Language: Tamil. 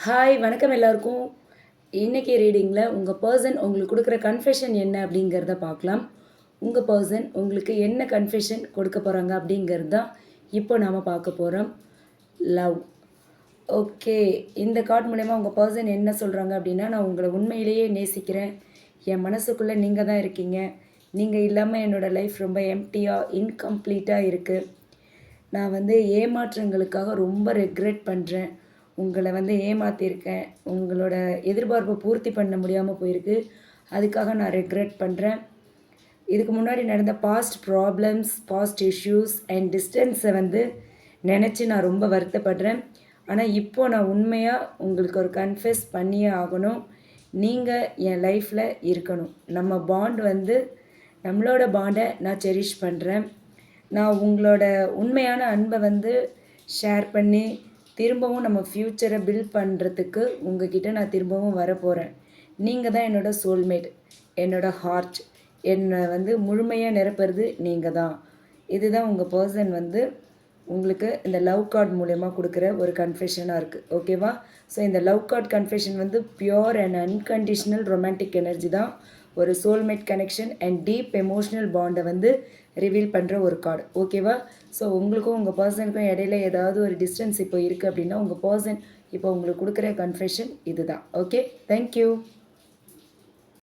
ஹாய் வணக்கம் எல்லாருக்கும். இன்னைக்கு ரீடிங்கில் உங்கள் பர்சன் உங்களுக்கு கொடுக்குற கன்ஃபெஷன் என்ன அப்படிங்கிறத பார்க்கலாம். உங்கள் பர்சன் உங்களுக்கு என்ன கன்ஃபெஷன் கொடுக்க போகிறாங்க அப்படிங்கிறது தான் இப்போ நாம் பார்க்க போகிறோம். லவ். ஓகே, இந்த கார்டு மூலயமா உங்கள் பர்சன் என்ன சொல்கிறாங்க அப்படின்னா, நான் உங்களை உண்மையிலேயே நேசிக்கிறேன், என் மனசுக்குள்ளே நீங்கள் தான் இருக்கீங்க, நீங்கள் இல்லாமல் என்னோடய லைஃப் ரொம்ப எம்டியாக இன்கம்ப்ளீட்டாக இருக்குது, நான் ஏமாற்றங்களுக்காக ரொம்ப ரெக்ரெட் பண்ணுறேன், உங்களை ஏமாற்றிருக்கேன், உங்களோட எதிர்பார்ப்பை பூர்த்தி பண்ண முடியாமல் போயிருக்கு, அதுக்காக நான் ரெக்ரெட் பண்ணுறேன். இதுக்கு முன்னாடி நடந்த past problems, past issues and டிஸ்டன்ஸை நினச்சி நான் ரொம்ப வருத்தப்படுறேன். ஆனால் இப்போது நான் உண்மையாக உங்களுக்கு ஒரு கன்ஃபெஸ் பண்ணியே ஆகணும். நீங்கள் என் லைஃப்பில் இருக்கணும். நம்ம பாண்ட் நம்மளோட பாண்டை நான் செரிஷ் பண்ணுறேன். நான் உங்களோட உண்மையான அன்பை ஷேர் பண்ணி திரும்பவும் நம்ம ஃப்யூச்சரை பில்ட் பண்ணுறதுக்கு உங்ககிட்ட நான் திரும்பவும் வரப்போகிறேன். நீங்கள் தான் என்னோடய சோல்மேட், என்னோடய ஹார்ட், என்னை முழுமையாக நிரப்புறது நீங்கள் தான். இதுதான் உங்கள் பர்சன் உங்களுக்கு இந்த லவ் கார்டு மூலயமா கொடுக்குற ஒரு கன்ஃபெஷனாக இருக்குது. ஓகேவா? ஸோ இந்த love card confession pure and unconditional romantic energy தான். ஒரு soulmate connection and deep emotional பாண்டை ரிவீல் பண்ணுற ஒரு கார்டு. ஓகேவா? ஸோ உங்களுக்கும் உங்கள் பர்சனுக்கும் இடையில ஏதாவது ஒரு டிஸ்டன்ஸ் இப்போ இருக்குது அப்படின்னா உங்கள் பர்சன் இப்போ உங்களுக்கு கொடுக்குற கன்ஃபெஷன் இது தான். Okay, thank you.